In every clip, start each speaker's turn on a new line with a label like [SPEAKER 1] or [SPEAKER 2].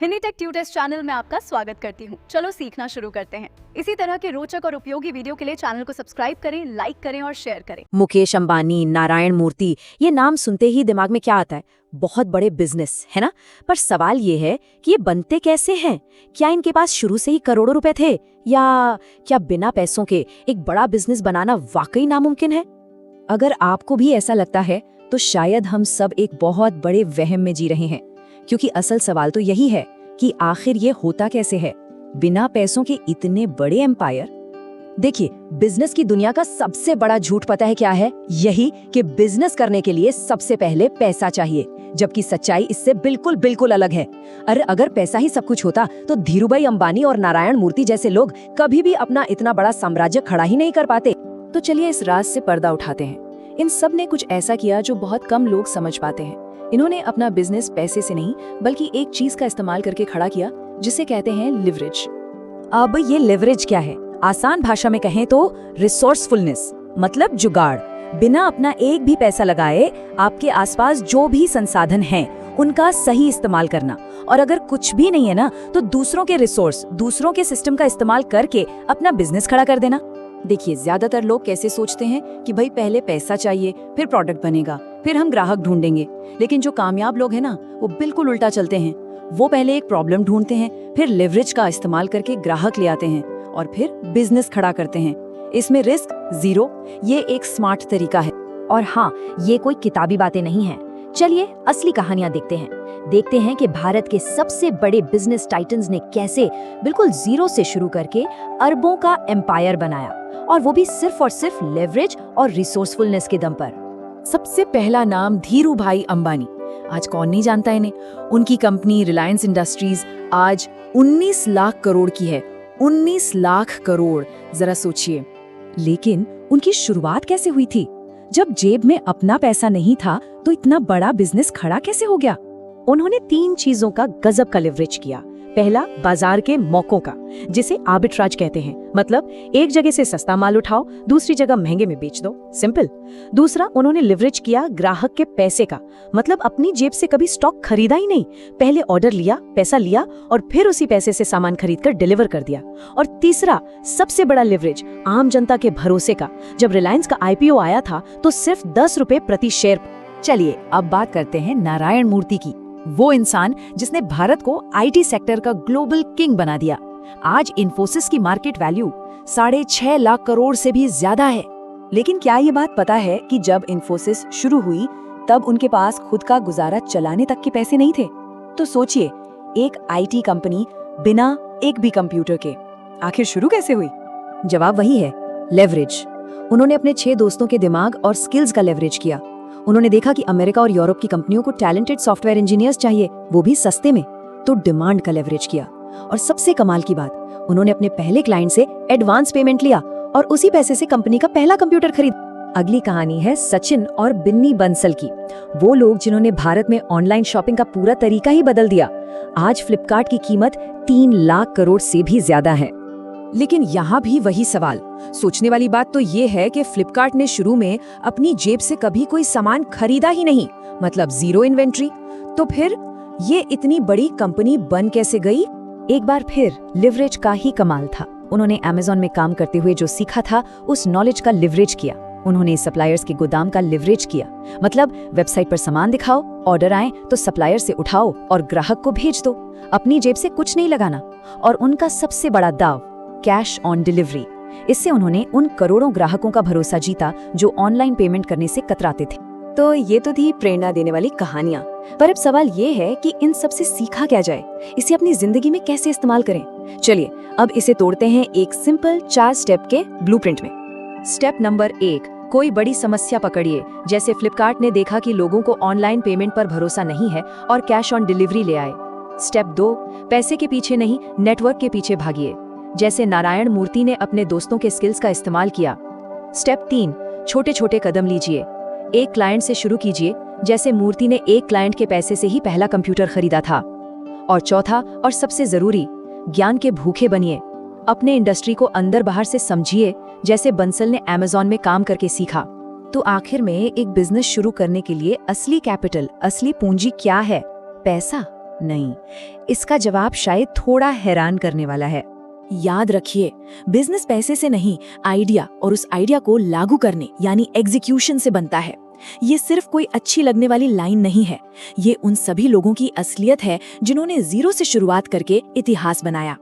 [SPEAKER 1] Hindi take tutors channel में आपका स्वागत करती हूँ। चलो सीखना शुरू करते हैं। इसी तरह के रोचक और उपयोगी वीडियो के लिए चैनल को सब्सक्राइब करें, लाइक करें और शेयर करें।
[SPEAKER 2] मुकेश अंबानी, नारायण मूर्ति, ये नाम सुनते ही दिमाग में क्या आता है? बहुत बड़े बिजनेस, है ना? पर सवाल ये है कि ये बनते कैसे हैं? क्या इनके पास शुरू से ही करोड़ों रुपए थे, या क्या बिना पैसों के एक बड़ा बिजनेस बनाना वाकई नामुमकिन है? अगर आपको भी ऐसा लगता है तो शायद हम सब एक बहुत बड़े वहम में जी रहे हैं, क्योंकि असल सवाल तो यही है कि आखिर ये होता कैसे है, बिना पैसों के इतने बड़े एम्पायर। देखिए, बिजनेस की दुनिया का सबसे बड़ा झूठ पता है क्या है? यही कि बिजनेस करने के लिए सबसे पहले पैसा चाहिए, जबकि सच्चाई इससे बिल्कुल बिल्कुल अलग है। अगर पैसा ही सब कुछ होता तो धीरूभाई अंबानी और नारायण मूर्ति जैसे लोग कभी भी अपना इतना बड़ा साम्राज्य खड़ा ही नहीं कर पाते। तो चलिए इस राज से पर्दा उठाते हैं। इन सब ने कुछ ऐसा किया जो बहुत कम लोग समझ पाते हैं। इन्होंने अपना बिजनेस पैसे से नहीं बल्कि एक चीज का इस्तेमाल करके खड़ा किया, जिसे कहते हैं लिवरेज। अब ये लिवरेज क्या है? आसान भाषा में कहें तो रिसोर्सफुलनेस, मतलब जुगाड़। बिना अपना एक भी पैसा लगाए आपके आसपास जो भी संसाधन हैं उनका सही इस्तेमाल करना, और अगर कुछ भी नहीं है ना तो दूसरों के रिसोर्स, दूसरों के सिस्टम का इस्तेमाल करके अपना बिजनेस खड़ा कर देना। देखिए, ज्यादातर लोग कैसे सोचते हैं कि भाई पहले पैसा चाहिए, फिर प्रोडक्ट बनेगा, फिर हम ग्राहक ढूंढेंगे। लेकिन जो कामयाब लोग हैं ना, वो बिल्कुल उल्टा चलते हैं। वो पहले एक प्रॉब्लम ढूंढते हैं, फिर लेवरेज का इस्तेमाल करके ग्राहक ले आते हैं और फिर बिजनेस खड़ा करते हैं। इसमें रिस्क जीरो, ये एक स्मार्ट तरीका है। और हाँ, ये कोई किताबी बातें नहीं है। चलिए असली कहानियां देखते हैं कि भारत के सबसे बड़े बिजनेस टाइटन्स ने कैसे बिल्कुल जीरो से शुरू करके अरबों का एम्पायर बनाया, और वो भी सिर्फ और सिर्फ लेवरेज और रिसोर्सफुलनेस के दम पर। सबसे पहला नाम धीरूभाई अंबानी। आज कौन नहीं जानता इन्हें? उनकी कंपनी रिलायंस इंडस्ट्रीज आज 19 लाख करोड़ की है। 19 लाख करोड़, जरा सोचिए। लेकिन उनकी शुरुआत कैसे हुई थी? जब जेब में अपना पैसा नहीं था तो इतना बड़ा बिजनेस खड़ा कैसे हो गया? उन्होंने 3 चीजों का गजब का लिवरेज किया। पहला, बाजार के मौकों का, जिसे आर्बिट्राज कहते हैं, मतलब एक जगह से सस्ता माल उठाओ, दूसरी जगह महंगे में बेच दो, सिंपल। दूसरा, उन्होंने लिवरेज किया ग्राहक के पैसे का, मतलब अपनी जेब से कभी स्टॉक खरीदा ही नहीं, पहले ऑर्डर लिया, पैसा लिया और फिर उसी पैसे से सामान खरीदकर डिलीवर कर दिया। और तीसरा, सबसे बड़ा लिवरेज, आम जनता के भरोसे का। जब रिलायंस का आईपीओ आया था तो सिर्फ 10 रुपए प्रति शेयर। चलिए अब बात करते हैं नारायण मूर्ति की, वो इंसान जिसने भारत को आईटी सेक्टर का ग्लोबल किंग बना दिया। आज इन्फोसिस की मार्केट वैल्यू 6.5 लाख करोड़ से भी ज्यादा है। लेकिन क्या ये बात पता है कि जब इन्फोसिस शुरू हुई तब उनके पास खुद का गुजारा चलाने तक के पैसे नहीं थे? तो सोचिए, एक आईटी कंपनी बिना एक भी कंप्यूटर के आखिर शुरू कैसे हुई? जवाब वही है, लेवरेज। उन्होंने अपने 6 दोस्तों के दिमाग और स्किल्स का लेवरेज किया। उन्होंने देखा कि अमेरिका और यूरोप की कंपनियों को टैलेंटेड सॉफ्टवेयर इंजीनियर्स चाहिए, वो भी सस्ते में, तो डिमांड का लेवरेज किया। और सबसे कमाल की बात, उन्होंने अपने पहले क्लाइंट से एडवांस पेमेंट लिया और उसी पैसे से कंपनी का पहला कंप्यूटर खरीद। अगली कहानी है सचिन और बिन्नी बंसल की, वो लोग जिन्होंने भारत में ऑनलाइन शॉपिंग का पूरा तरीका ही बदल दिया। आज फ्लिपकार्ट की कीमत 3 लाख करोड़ से भी ज्यादा है। लेकिन यहाँ भी वही सवाल, सोचने वाली बात तो ये है कि फ्लिपकार्ट ने शुरू में अपनी जेब से कभी कोई सामान खरीदा ही नहीं, मतलब जीरो इन्वेंट्री। तो फिर ये इतनी बड़ी कंपनी बन कैसे गई? एक बार फिर लिवरेज का ही कमाल था। उन्होंने अमेज़न में काम करते हुए जो सीखा था उस नॉलेज का लिवरेज किया। उन्होंने सप्लायर्स के गोदाम का लिवरेज किया, मतलब वेबसाइट पर सामान दिखाओ, ऑर्डर आए तो सप्लायर से उठाओ और ग्राहक को भेज दो, अपनी जेब से कुछ नहीं लगाना। और उनका सबसे बड़ा दाव, कैश ऑन डिलीवरी। इससे उन्होंने उन करोड़ों ग्राहकों का भरोसा जीता जो ऑनलाइन पेमेंट करने से कतराते थे। तो ये तो थी प्रेरणा देने वाली कहानियां, पर अब सवाल ये है कि इन सब से सीखा क्या जाए, इसे अपनी जिंदगी में कैसे इस्तेमाल करें। चलिए अब इसे तोड़ते हैं एक सिंपल 4 स्टेप के ब्लूप्रिंट में। स्टेप नंबर 1, कोई बड़ी समस्या पकड़िए। जैसे फ्लिपकार्ट ने देखा कि लोगों को ऑनलाइन पेमेंट पर भरोसा नहीं है और कैश ऑन डिलीवरी ले आए। स्टेप 2, पैसे के पीछे नहीं, नेटवर्क के पीछे भागिए। जैसे नारायण मूर्ति ने अपने दोस्तों के स्किल्स का इस्तेमाल किया। स्टेप 3, छोटे छोटे कदम लीजिए। एक क्लाइंट से शुरू कीजिए, जैसे मूर्ति ने एक क्लाइंट के पैसे से ही पहला कंप्यूटर खरीदा था। और चौथा और सबसे जरूरी, ज्ञान के भूखे बनिए। अपने इंडस्ट्री को अंदर बाहर से समझिए, जैसे बंसल ने अमेज़न में काम करके सीखा। तो आखिर में एक बिजनेस शुरू करने के लिए असली कैपिटल, असली पूंजी क्या है? पैसा, नहीं, इसका जवाब शायद थोड़ा हैरान करने वाला है। याद रखिए, बिजनेस पैसे से नहीं, आइडिया और उस आइडिया को लागू करने यानी एग्जीक्यूशन से बनता है। ये सिर्फ कोई अच्छी लगने वाली लाइन नहीं है, ये उन सभी लोगों की असलियत है जिन्होंने जीरो से शुरुआत करके इतिहास बनाया।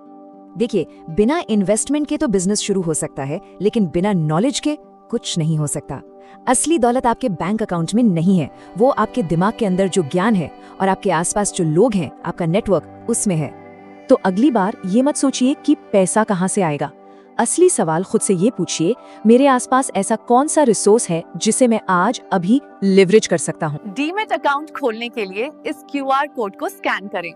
[SPEAKER 2] देखिए, बिना इन्वेस्टमेंट के तो बिजनेस शुरू हो सकता है, लेकिन बिना नॉलेज के कुछ नहीं हो सकता। असली दौलत आपके बैंक अकाउंट में नहीं है, वो आपके दिमाग के अंदर जो ज्ञान है और आपके आसपास जो लोग हैं, आपका नेटवर्क, उसमें है। तो अगली बार ये मत सोचिए कि पैसा कहाँ से आएगा। असली सवाल खुद से ये पूछिए, मेरे आसपास ऐसा कौन सा रिसोर्स है जिसे मैं आज अभी लिवरेज कर सकता हूँ।
[SPEAKER 3] डीमैट अकाउंट खोलने के लिए इस क्यूआर कोड को स्कैन करें।